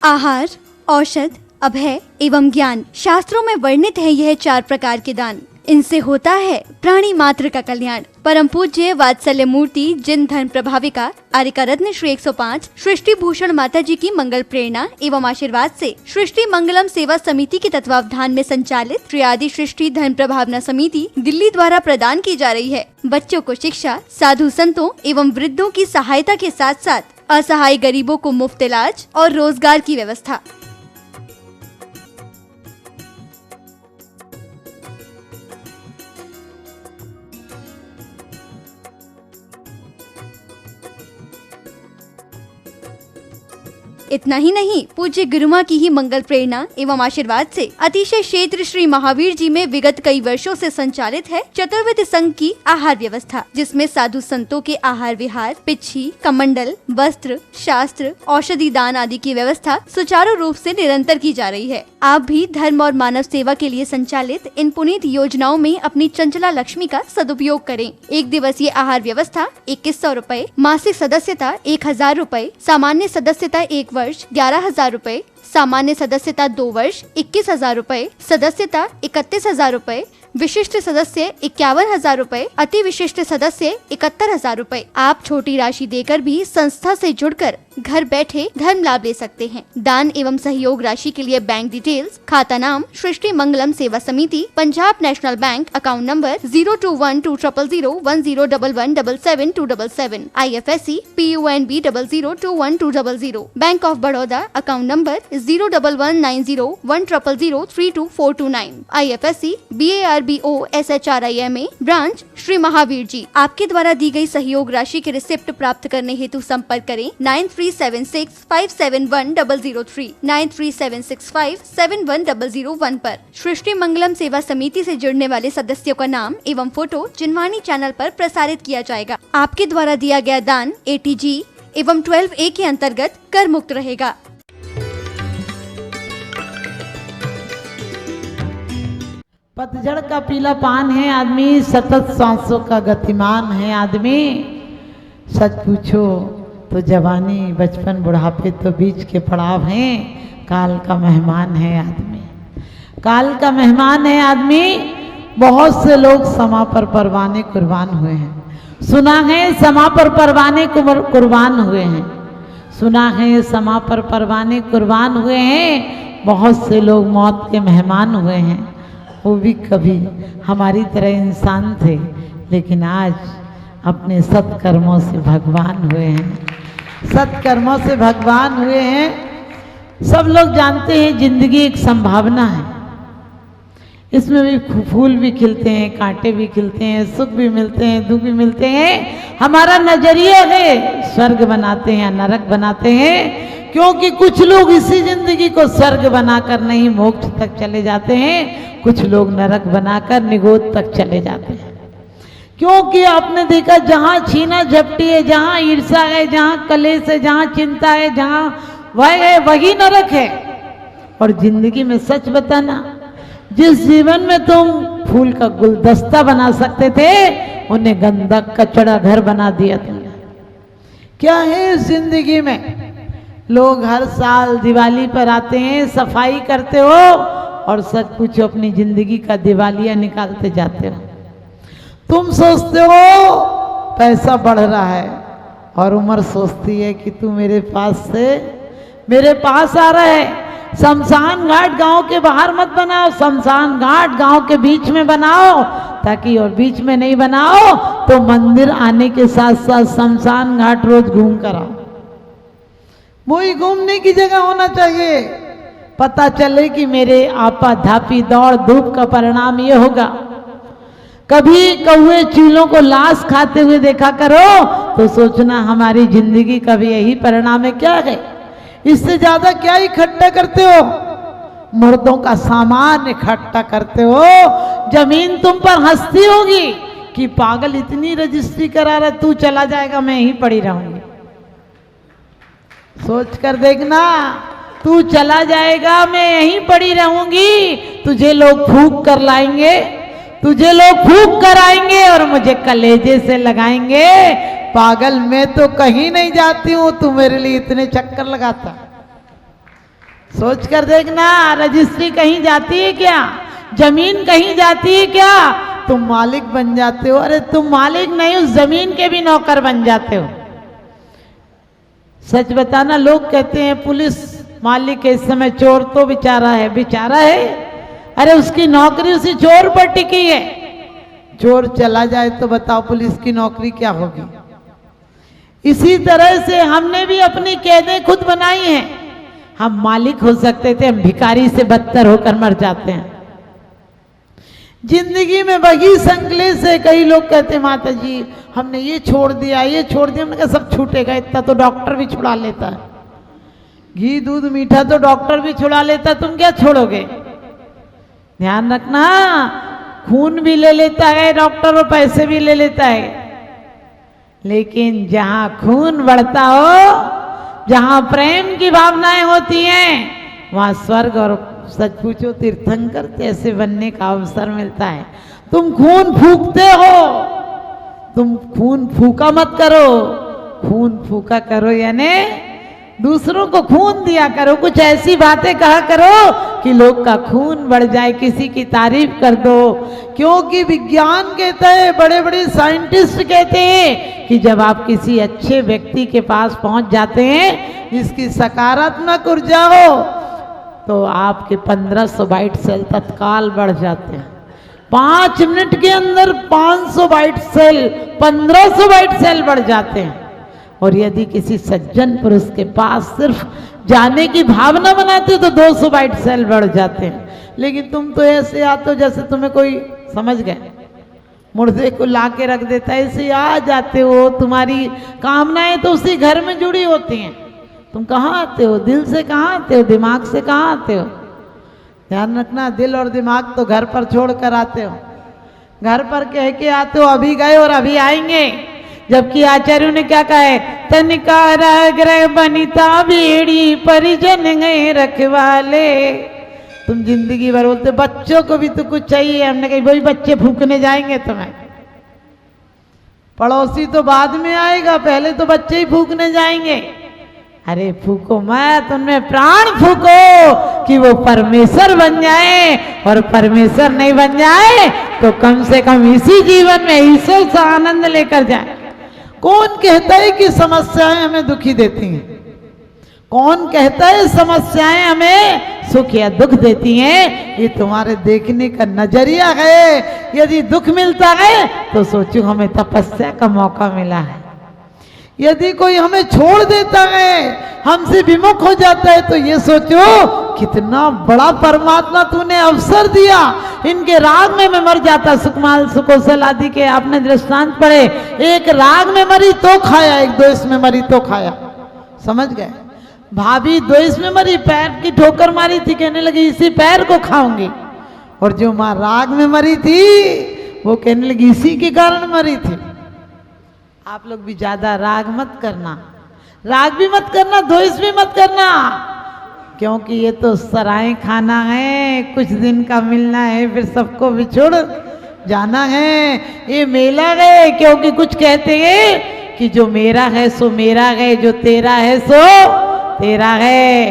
आहार, औषध, अभय एवं ज्ञान। शास्त्रों में वर्णित है यह 4 प्रकार के दान। इनसे होता है प्राणी मात्र का कल्याण। परम पूज्य वात्सल्य मूर्ति जिन धर्म प्रभाविका आर्यका रत्न श्री 105 सृष्टि भूषण माता जी की मंगल प्रेरणा एवं आशीर्वाद से सृष्टि मंगलम सेवा समिति के तत्वावधान में संचालित श्री आदि सृष्टि धर्म प्रभावना समिति दिल्ली द्वारा प्रदान की जा रही है। बच्चों को शिक्षा, साधु संतों एवं वृद्धों की सहायता के साथ साथ असहाय गरीबों को मुफ्त इलाज और रोजगार की व्यवस्था। इतना ही नहीं, पूज्य गुरुमा की ही मंगल प्रेरणा एवं आशीर्वाद से अतिशय क्षेत्र श्री महावीर जी में विगत कई वर्षों से संचालित है चतुर्विध संघ की आहार व्यवस्था, जिसमें साधु संतों के आहार विहार, पिच्छी, कमंडल, वस्त्र, शास्त्र, औषधि दान आदि की व्यवस्था सुचारू रूप से निरंतर की जा रही है। आप भी धर्म और मानव सेवा के लिए संचालित इन पुनीत योजनाओं में अपनी चंचला लक्ष्मी का सदुपयोग करें। 1 दिवसीय आहार व्यवस्था 2100 रूपए, मासिक सदस्यता 1000 रूपए, सामान्य सदस्यता 1 वर्ष 11,000 रूपए, सामान्य सदस्यता 2 वर्ष 21,000 रूपए, सदस्यता 31,000 रूपए, विशिष्ट सदस्य 51,000 रूपए, अति विशिष्ट सदस्य 71,000 रूपए। आप छोटी राशि देकर भी संस्था से जुड़कर घर बैठे धर्म लाभ ले सकते हैं। दान एवं सहयोग राशि के लिए बैंक डिटेल्स, खाता नाम सृष्टि Mangalam Seva Samiti, Punjab national bank, account number 021200101177 IFSC PUNB 002120, bank of Baroda, account number 0119010032429 IFSC BARBO SHRIMA, branch Shri Mahavir ji. आपके द्वारा दी गई सहयोग राशि के रिसिप्ट प्राप्त करने हेतु संपर्क करें 9376571003 9376571001 पर। सृष्टि मंगलम सेवा समिति से जुड़ने वाले सदस्यों का नाम एवं फोटो जिनवाणी चैनल पर प्रसारित किया जाएगा। आपके द्वारा दिया गया दान ATG एवं 12A के अंतर्गत कर मुक्त रहेगा। पतझड़ का पीला पान है आदमी, सतत सांसों का गतिमान है आदमी। सच पूछो तो जवानी, बचपन, बुढ़ापे तो बीच के पड़ाव हैं। काल का मेहमान है आदमी, काल का मेहमान है आदमी। बहुत से लोग समा पर परवाने कुर्बान हुए हैं। सुना है समा पर परवाने कुर्बान हुए हैं। सुना है समा पर परवाने कुर्बान हुए हैं। बहुत से लोग मौत के मेहमान हुए हैं। वो भी कभी हमारी तरह इंसान थे, लेकिन आज अपने सत्कर्मों से भगवान हुए हैं। सत्कर्मों से भगवान हुए हैं। सब लोग जानते हैं जिंदगी एक संभावना है। इसमें भी फूल भी खिलते हैं, कांटे भी खिलते हैं, सुख भी मिलते हैं, दुख भी मिलते हैं। हमारा नजरिया है स्वर्ग बनाते हैं या नरक बनाते हैं, क्योंकि कुछ लोग इसी जिंदगी को स्वर्ग बनाकर नहीं मोक्ष तक चले जाते हैं, कुछ लोग नरक बनाकर निगोद तक चले जाते हैं। क्योंकि आपने देखा जहां छीना झपटी है, जहां ईर्ष्या है, जहां कलेश है, जहां चिंता है, जहां वह है वही नरक है। और जिंदगी में सच बताना, जिस जीवन में तुम फूल का गुलदस्ता बना सकते थे, उन्हें गंदा कचड़ा घर बना दिया तुमने। क्या है इस जिंदगी में? लोग हर साल दिवाली पर आते हैं, सफाई करते हो और सच पूछो अपनी जिंदगी का दिवालिया निकालते जाते हो। तुम सोचते हो पैसा बढ़ रहा है और उम्र सोचती है कि तू मेरे पास आ रहा है। शमशान घाट गांव के बाहर मत बनाओ, शमशान घाट गांव के बीच में बनाओ, ताकि और बीच में नहीं बनाओ तो मंदिर आने के साथ साथ शमशान घाट रोज घूम कर आओ। वही घूमने की जगह होना चाहिए। पता चले कि मेरे आपा धापी दौड़ धूप का परिणाम ये होगा। कभी कौवे चीलों को लाश खाते हुए देखा करो तो सोचना हमारी जिंदगी का भी यही परिणाम है। क्या है? इससे ज्यादा क्या इकट्ठा करते हो? मुर्दों का सामान इकट्ठा करते हो। जमीन तुम पर हंसती होगी कि पागल इतनी रजिस्ट्री करा रहा, तू चला जाएगा मैं यहीं पड़ी रहूंगी। सोच कर देखना, तू चला जाएगा मैं यहीं पड़ी रहूंगी। तुझे लोग फूंक कर लाएंगे, तुझे लोग फूंक कर आएंगे और मुझे कलेजे से लगाएंगे। पागल, मैं तो कहीं नहीं जाती हूं, तू मेरे लिए इतने चक्कर लगाता। सोच कर देखना, रजिस्ट्री कहीं जाती है क्या? जमीन कहीं जाती है क्या? तुम मालिक बन जाते हो। अरे तुम मालिक नहीं, उस जमीन के भी नौकर बन जाते हो। सच बताना, लोग कहते हैं पुलिस मालिक है, इस समय चोर तो बेचारा है। बेचारा है? अरे उसकी नौकरी उसी चोर पर टिकी है। चोर चला जाए तो बताओ पुलिस की नौकरी क्या होगी? इसी तरह से हमने भी अपनी कैदें खुद बनाई हैं। हम मालिक हो सकते थे, हम भिखारी से बदतर होकर मर जाते हैं। जिंदगी में बगी संकलेश से कई लोग कहते माता जी हमने ये छोड़ दिया, ये छोड़ दिया। हमने कहा सब छूटेगा, इतना तो डॉक्टर भी छुड़ा लेता है। घी दूध मीठा तो डॉक्टर भी छुड़ा लेता, तुम क्या छोड़ोगे? ध्यान रखना, खून भी ले लेता है डॉक्टर और पैसे भी ले लेता है, लेकिन जहां खून बढ़ता हो, जहां प्रेम की भावनाएं होती हैं, वहां स्वर्ग और सच पूछो तीर्थंकर जैसे बनने का अवसर मिलता है। तुम खून फूकते हो, तुम खून फूका मत करो। खून फूका करो यानी दूसरों को खून दिया करो, कुछ ऐसी बातें कहा करो कि लोग का खून बढ़ जाए, किसी की तारीफ कर दो। क्योंकि विज्ञान कहता है, बड़े बड़े साइंटिस्ट कहते हैं कि जब आप किसी अच्छे व्यक्ति के पास पहुंच जाते हैं जिसकी सकारात्मक ऊर्जा हो, तो आपके 1500 वाइट सेल तत्काल बढ़ जाते हैं। 5 मिनट के अंदर 500 वाइट सेल, 1500 वाइट सेल बढ़ जाते हैं। और यदि किसी सज्जन पुरुष के पास सिर्फ जाने की भावना बनाते हो तो 200 वाइट सेल बढ़ जाते हैं। लेकिन तुम तो ऐसे आते हो जैसे तुम्हें कोई, समझ गए, मुर्दे को ला के रख देता है, ऐसे आ जाते हो। तुम्हारी कामनाएं तो उसी घर में जुड़ी होती हैं। तुम कहाँ आते हो? दिल से कहाँ आते हो? दिमाग से कहाँ आते हो? ध्यान रखना, दिल और दिमाग तो घर पर छोड़ कर आते हो। घर पर कह के आते हो अभी गए और अभी आएंगे, जबकि आचार्यों ने क्या कहा है? तनिका ग्रह बनिता बेड़ी परिजन गए रखवाले। तुम जिंदगी भर बोलते बच्चों को भी तो कुछ चाहिए। हमने कहा वही बच्चे फूकने जाएंगे तुम्हें, पड़ोसी तो बाद में आएगा, पहले तो बच्चे ही फूकने जाएंगे। अरे फूको मत, उनमें प्राण फूको कि वो परमेश्वर बन जाए, और परमेश्वर नहीं बन जाए तो कम से कम इसी जीवन में ईश्वर से आनंद लेकर जाए। कौन कहता है कि समस्याएं हमें दुखी देती हैं? कौन कहता है समस्याएं हमें सुख या दुख देती हैं? ये तुम्हारे देखने का नजरिया है। यदि दुख मिलता है तो सोचो हमें तपस्या का मौका मिला है। यदि कोई हमें छोड़ देता है, हमसे विमुख हो जाता है, तो ये सोचो कितना बड़ा परमात्मा तूने अवसर दिया। इनके राग में मैं मर जाता, सुकमाल सुकोसल आदि के आपने दृष्टांत पढ़े। एक राग में मरी तो खाया, एक द्वेष में मरी तो खाया। समझ गए? भाभी द्वेष में मरी, पैर की ठोकर मारी थी, कहने लगी इसी पैर को खाऊंगी। और जो माँ राग में मरी थी वो कहने लगी इसी के कारण मरी थी। आप लोग भी ज्यादा राग मत करना, राग भी मत करना, द्वेष भी मत करना, क्योंकि ये तो सराय खाना है, कुछ दिन का मिलना है, फिर सबको बिछोड़ जाना है। ये मेला है, क्योंकि कुछ कहते हैं कि जो मेरा है सो मेरा है, जो तेरा है सो तेरा है।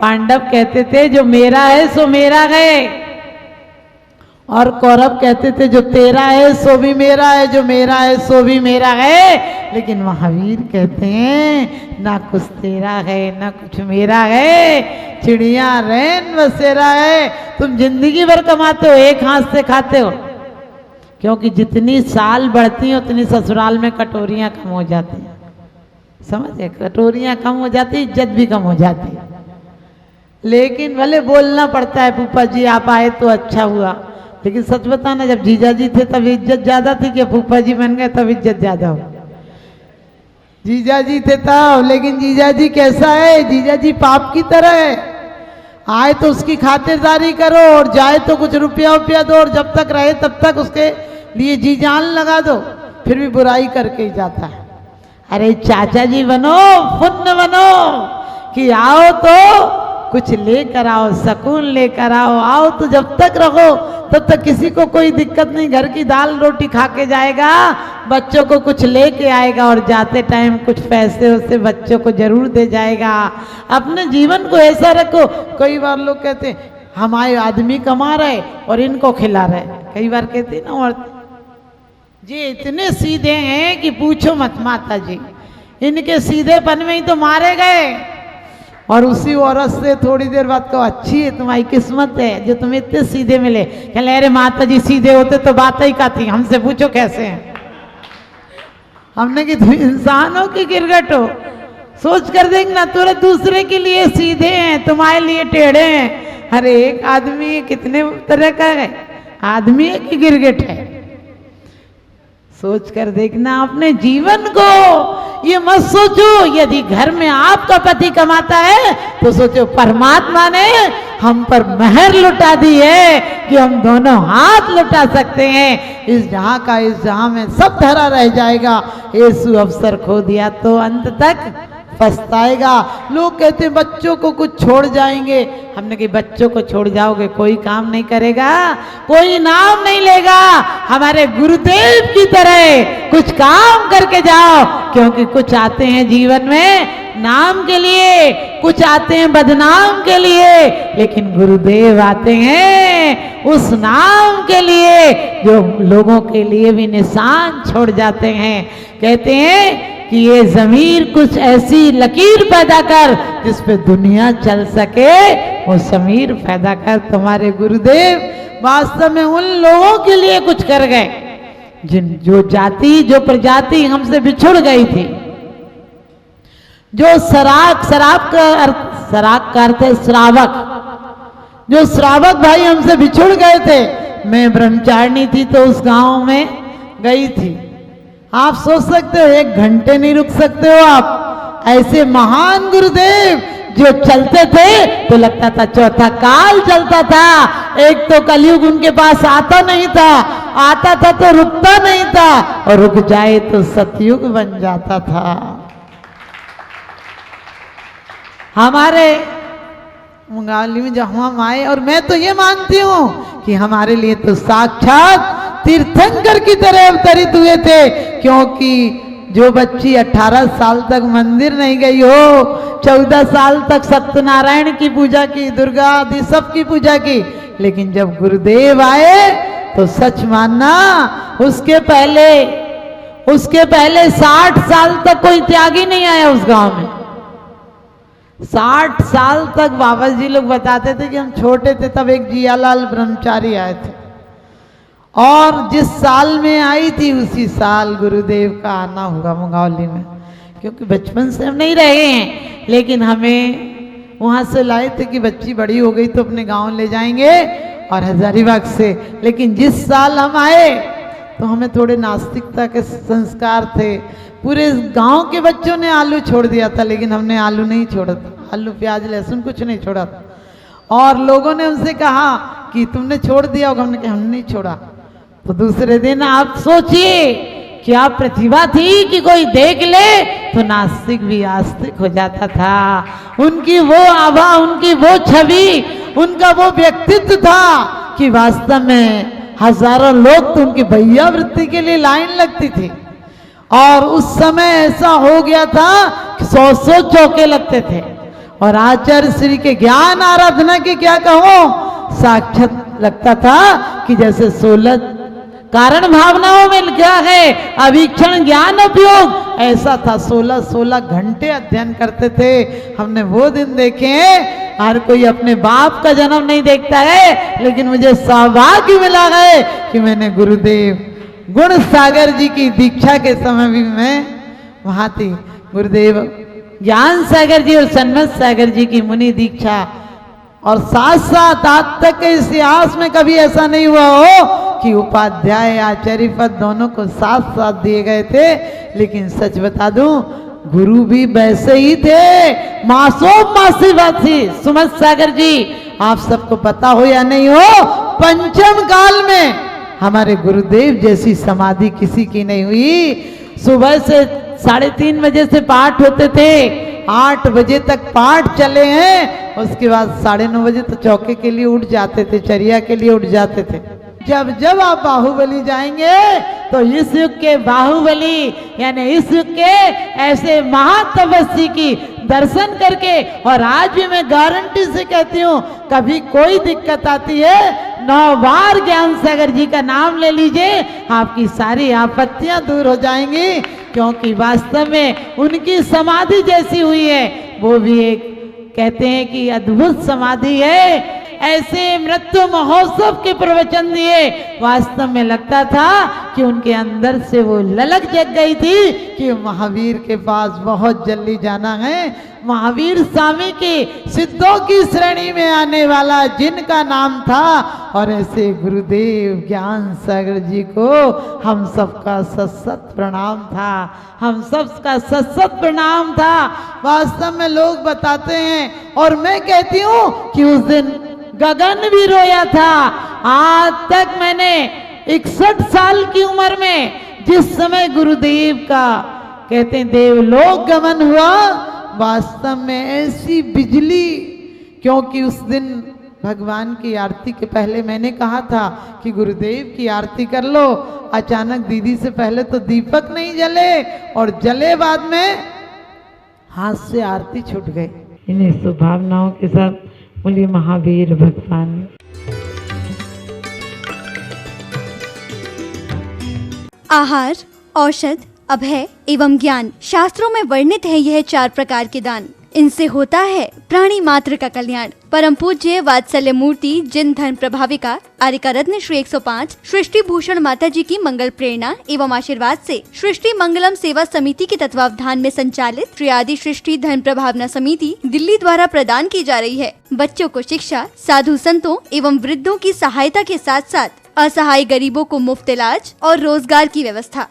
पांडव कहते थे जो मेरा है सो मेरा है, और कौरव कहते थे जो तेरा है सो भी मेरा है, जो मेरा है सो भी मेरा है। लेकिन महावीर कहते हैं ना कुछ तेरा है ना कुछ मेरा है, चिड़िया रैन बसेरा है। तुम जिंदगी भर कमाते हो, एक हाथ से खाते हो, क्योंकि जितनी साल बढ़ती हैं उतनी ससुराल में कटोरियां कम हो जाती हैं। समझे? कटोरियां कम हो जाती, इज्जत भी कम हो जाती। लेकिन भले बोलना पड़ता है फूफा जी आप आए तो अच्छा हुआ, लेकिन सच बताना जब जीजा जी थे तब इज्जत ज्यादा थी कि फूफा जी बन गए तब इज्जत ज्यादा हो? जीजा जी थे तब, लेकिन जीजा जी कैसा है? जीजा जी पाप की तरह है। आए तो उसकी खातिरदारी करो और जाए तो कुछ रुपया उपया दो, और जब तक रहे तब तक उसके लिए जी जान लगा दो, फिर भी बुराई करके ही जाता है। अरे चाचा जी बनो, पुण्य बनो कि आओ तो कुछ लेकर आओ, सुकून लेकर आओ। आओ तो जब तक रहो तब तक किसी को कोई दिक्कत नहीं, घर की दाल रोटी खा के जाएगा, बच्चों को कुछ लेके आएगा और जाते टाइम कुछ पैसे उससे बच्चों को जरूर दे जाएगा। अपने जीवन को ऐसा रखो। कई बार लोग कहते हैं हमारे आदमी कमा रहे और इनको खिला रहे। कई बार कहते हैं ना औरत जी इतने सीधे हैं कि पूछो मत माता जी, इनके सीधेपन में ही तो मारे गए। और उसी औरत से थोड़ी देर बाद कहो अच्छी है तुम्हारी किस्मत है जो तुम्हें इतने सीधे मिले। कहले अरे माता जी सीधे होते तो बात ही का थी, हमसे पूछो कैसे हैं। हमने कि तुम इंसान हो कि गिरगट हो, सोच कर देखना। तुरंत दूसरे के लिए सीधे हैं, तुम्हारे लिए टेढ़े हैं। अरे एक आदमी कितने तरह का है, आदमी है कि गिरगिट है। सोच कर देखना अपने जीवन को। ये मत सोचो यदि घर में आपका पति कमाता है तो सोचो परमात्मा ने हम पर मेहर लुटा दी है कि हम दोनों हाथ लुटा सकते हैं। इस जहां का इस जहां में सब धरा रह जाएगा। यीशु अवसर खो दिया तो अंत तक पछताएगा। लोग कहते हैं बच्चों को कुछ छोड़ जाएंगे। हमने कहा बच्चों को छोड़ जाओगे कोई काम नहीं करेगा, कोई नाम नहीं लेगा। हमारे गुरुदेव की तरह कुछ काम करके जाओ, क्योंकि कुछ आते हैं जीवन में नाम के लिए, कुछ आते हैं बदनाम के लिए, लेकिन गुरुदेव आते हैं उस नाम के लिए जो लोगों के लिए भी निशान छोड़ जाते हैं। कहते हैं कि ये ज़मीर कुछ ऐसी लकीर पैदा कर जिस पे दुनिया चल सके, वो ज़मीर पैदा कर। तुम्हारे गुरुदेव वास्तव में उन लोगों के लिए कुछ कर गए जो जाति जो प्रजाति हमसे बिछुड़ गई थी। जो सराक का अर्थ है श्रावक, जो श्रावक भाई हमसे बिछुड़ गए थे। मैं ब्रह्मचारिणी थी तो उस गांव में गई थी। आप सोच सकते हो 1 घंटे नहीं रुक सकते हो आप। ऐसे महान गुरुदेव जो चलते थे तो लगता था चौथा काल चलता था। एक तो कलयुग उनके पास आता नहीं था, आता था तो रुकता नहीं था, और रुक जाए तो सतयुग बन जाता था। हमारे मुंगावली में जब हम आए, और मैं तो ये मानती हूँ कि हमारे लिए तो साक्षात तीर्थंकर की तरह अवतरित हुए थे। क्योंकि जो बच्ची 18 साल तक मंदिर नहीं गई हो, 14 साल तक सत्यनारायण की पूजा की, दुर्गा आदि सब की पूजा की, लेकिन जब गुरुदेव आए तो सच मानना उसके पहले 60 साल तक कोई त्यागी नहीं आया उस गांव में। 60 साल तक बाबा जी लोग बताते थे कि हम छोटे थे तब एक जियालाल ब्रह्मचारी आए थे, और जिस साल में आई थी उसी साल गुरुदेव का आना हुआ मुंगावली में। क्योंकि बचपन से हम नहीं रहे हैं, लेकिन हमें वहाँ से लाए थे कि बच्ची बड़ी हो गई तो अपने गांव ले जाएंगे, और हजारीबाग से। लेकिन जिस साल हम आए तो हमें थोड़े नास्तिकता के संस्कार थे। पूरे गांव के बच्चों ने आलू छोड़ दिया था, लेकिन हमने आलू नहीं छोड़ा था। आलू प्याज लहसुन कुछ नहीं छोड़ा था। और लोगों ने हमसे कहा कि तुमने छोड़ दिया होगा, हमने कहा हमने नहीं छोड़ा। तो दूसरे दिन आप सोचिए क्या प्रतिभा थी कि कोई देख ले तो नास्तिक भी आस्तिक हो जाता था। उनकी वो आभा, उनकी वो छवि, उनका वो व्यक्तित्व था कि वास्तव में हजारों लोग तो उनकी भैया वृत्ति के लिए लाइन लगती थी। और उस समय ऐसा हो गया था कि 100 चौके लगते थे। और आचार्य श्री के ज्ञान आराधना की क्या कहो, साक्षात लगता था कि जैसे 16 कारण भावनाओं में क्या है, अवीक्षण ज्ञान उपयोग, ऐसा था। 16 घंटे अध्ययन करते थे। हमने वो दिन देखे हैं। हर कोई अपने बाप का जन्म नहीं देखता है, लेकिन मुझे सौभाग्य मिला है कि मैंने गुरुदेव गुण सागर जी की दीक्षा के समय भी मैं वहां थी। गुरुदेव ज्ञान सागर जी और सन्मत सागर जी की मुनि दीक्षा, और साथ साथ आज तक के इतिहास में कभी ऐसा नहीं हुआ हो कि उपाध्याय आचार्य पद दोनों को साथ साथ दिए गए थे। लेकिन सच बता दूं, गुरु भी वैसे ही थे, मासूम मासीवासी सुमत सागर जी। आप सबको पता हो या नहीं हो, पंचम काल में हमारे गुरुदेव जैसी समाधि किसी की नहीं हुई। सुबह से 3:30 बजे से पाठ होते थे, 8 बजे तक पाठ चले हैं। उसके बाद 9:30 बजे तो चौके के लिए उठ जाते थे, चर्या के लिए उठ जाते थे। जब जब आप बाहुबली जाएंगे तो इस युग के बाहुबली यानी इस युग के ऐसे महातपस्वी की दर्शन करके, और आज भी मैं गारंटी से कहती हूँ कभी कोई दिक्कत आती है 9 बार ज्ञान सागर जी का नाम ले लीजिए, आपकी सारी आपत्तियां दूर हो जाएंगी, क्योंकि वास्तव में उनकी समाधि जैसी हुई है। वो भी एक कहते हैं कि अद्भुत समाधि है। ऐसे मृत्यु महोत्सव के प्रवचन दिए, वास्तव में लगता था कि उनके अंदर से वो ललक जग गई थी कि महावीर के पास बहुत जल्दी जाना है। महावीर स्वामी की सिद्धों की श्रेणी में आने वाला जिनका नाम था, और ऐसे गुरुदेव ज्ञान सागर जी को हम सबका सत प्रणाम था, हम सबका सत प्रणाम था। वास्तव में लोग बताते हैं और मैं कहती हूँ कि उस दिन गगन भी रोया था। आज तक मैंने 61 साल की उम्र में जिस समय गुरुदेव का कहते हैं देवलोक गमन हुआ, वास्तव में ऐसी बिजली, क्योंकि उस दिन भगवान की आरती के पहले मैंने कहा था कि गुरुदेव की आरती कर लो, अचानक दीदी से पहले तो दीपक नहीं जले और जले बाद में हाथ से आरती छूट गई। इन्हीं शुभभावनाओं के साथ बोलिए महावीर भगवान। आहार, औषध, अभय एवं ज्ञान शास्त्रों में वर्णित है यह 4 प्रकार के दान। इनसे होता है प्राणी मात्र का कल्याण। परम पूज्य वात्सल्य मूर्ति जिन धर्म प्रभाविका आर्यका रत्न श्री 105 सृष्टि भूषण माता जी की मंगल प्रेरणा एवं आशीर्वाद से सृष्टि मंगलम सेवा समिति के तत्वावधान में संचालित श्री आदि सृष्टि धर्म प्रभावना समिति दिल्ली द्वारा प्रदान की जा रही है। बच्चों को शिक्षा, साधु संतों एवं वृद्धों की सहायता के साथ साथ असहाय गरीबों को मुफ्त इलाज और रोजगार की व्यवस्था।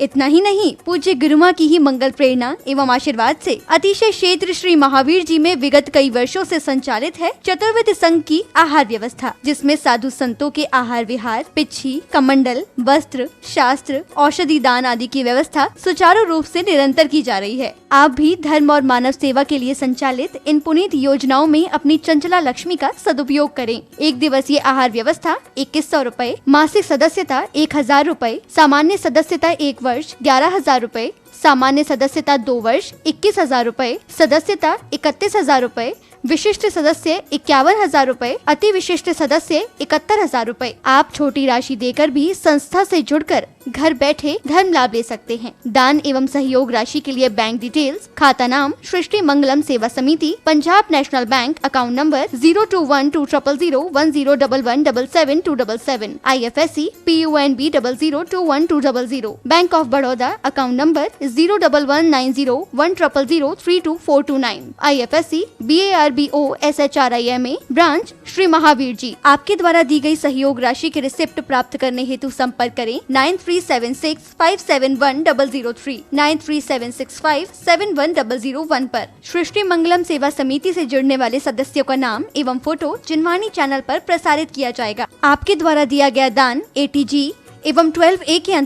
इतना ही नहीं, पूज्य गुरुमा की ही मंगल प्रेरणा एवं आशीर्वाद से अतिशय क्षेत्र श्री महावीर जी में विगत कई वर्षों से संचालित है चतुर्विध संघ की आहार व्यवस्था, जिसमें साधु संतों के आहार विहार, पिच्छी, कमंडल, वस्त्र, शास्त्र, औषधि दान आदि की व्यवस्था सुचारू रूप से निरंतर की जा रही है। आप भी धर्म और मानव सेवा के लिए संचालित इन पुनीत योजनाओं में अपनी चंचला लक्ष्मी का सदुपयोग करें। 1 दिवसीय आहार व्यवस्था 2100 रूपए, मासिक सदस्यता 1000 रूपए, सामान्य सदस्यता 1 वर्ष 11,000 रूपए, सामान्य सदस्यता 2 वर्ष 21,000 रूपए, सदस्यता 31,000 रूपए, विशिष्ट सदस्य 51,000 रूपए, अति विशिष्ट सदस्य 71,000 रूपए। आप छोटी राशि देकर भी संस्था से जुड़कर घर बैठे धर्म लाभ ले सकते हैं। दान एवं सहयोग राशि के लिए बैंक डिटेल्स, खाता नाम सृष्टि Mangalam Seva Samiti, Punjab national bank, account number 02120001117777, IFSC PUNB 0021200, bank of Baroda, account number 011901000322429, IFSC BARBO SHRIMA, branch Shri Mahavir ji. आपके द्वारा दी गई सहयोग राशि के रिसिप्ट प्राप्त करने हेतु संपर्क करें 9376571003, 9376571001 पर। सृष्टि मंगलम सेवा समिति से जुड़ने वाले सदस्यों का नाम एवं फोटो जिनवाणी चैनल पर प्रसारित किया जाएगा। आपके द्वारा दिया गया दान ATG एवं 12A के